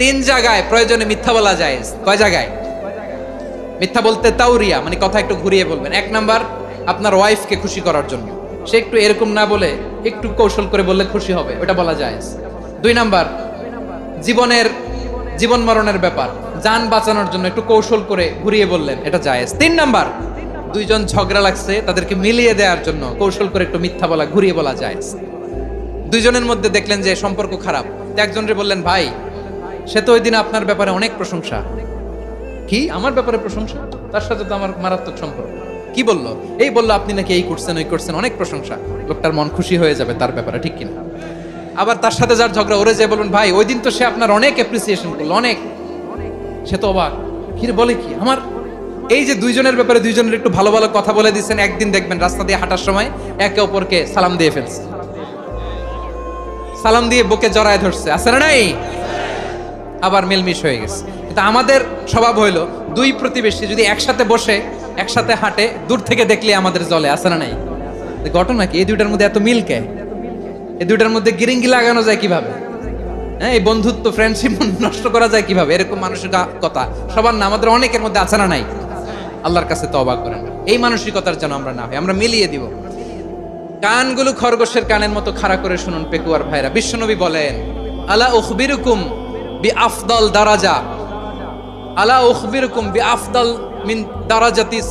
তিন জায়গায় প্রয়োজনে মিথ্যা বলা যায়। কয় জায়গায় মিথ্যা বলতে? তাওরিয়া, মানে কথা একটু ঘুরিয়ে বলবেন। এক নাম্বার, আপনার ওয়াইফকে খুশি করার জন্য, সে একটু এরকম না বলে একটু কৌশল করে বললে খুশি হবে, ওটা বলা যায়। দুই নাম্বার, জীবন মরণের ব্যাপার, জান বাঁচানোর জন্য একটু কৌশল করে ঘুরিয়ে বললেন, এটা জায়েজ। তিন নাম্বার, দুইজন ঝগড়া লাগছে, তাদেরকে মিলিয়ে দেওয়ার জন্য কৌশল করে একটু মিথ্যা বলা, ঘুরিয়ে বলা জায়েজ। দুইজনের মধ্যে দেখলেন যে সম্পর্ক খারাপ, একজনরে বললেন, ভাই সে তো ওই দিন আপনার ব্যাপারে অনেক প্রশংসা। কি আমার ব্যাপারে প্রশংসা? তার সাথে তো আমার মারাত্মক সম্পর্ক। কি বললো? এই বললো আপনি নাকি এই করছেন ওই করছেন, অনেক প্রশংসা। লোকটার মন খুশি হয়ে যাবে তার ব্যাপারে, ঠিক কিনা? আবার তার সাথে যার ঝগড়া, ওরে যে বলুন, ভাই ওই দিন তো সে আপনার অনেক অ্যাপ্রিসিয়েশন করলো, অনেক। সে তো অবাক, কি রে বলে কি আমার? এই যে দুইজনের ব্যাপারে দুইজনের একটু ভালো ভালো কথা বলে দিচ্ছেন, একদিন দেখবেন রাস্তা দিয়ে হাঁটার সময় একে অপরকে সালাম দিয়ে ফেলছে, সালাম দিয়ে বুকে জড়ায় ধরছে, আছে না নাই? আবার মিলমিশ হয়ে গেছে। কিন্তু আমাদের স্বভাব হইলো, দুই প্রতিবেশী যদি একসাথে বসে একসাথে হাঁটে, দূর থেকে দেখলে আমাদের জলে, আছে না নাই? ঘটনা কি? এই দুইটার মধ্যে এত মিল কে? এই দুইটার মধ্যে গিরিঙ্গি লাগানো যায় কিভাবে? হ্যাঁ, এই বন্ধুত্ব ফ্রেন্ডশিপ নষ্ট করা যায় কিভাবে? এরকম মানসিকতা সবার না, আমাদের অনেকের মধ্যে আছে না নাই? আল্লাহর কাছে তওবা করেন, এই মানসিকতার যেন আমরা না হই, আমরা মিলিয়ে দিব। কানগুলো খরগোশের কানের মতো খাড়া করে শুনুন পেকুয়ার ভাইরা। বিশ্বনবী বলেন, আলা উখবিরুকুম বিআফদাল দারাজা, আলা উখবিরুকুম বিআফদাল মিন দারাজাতিস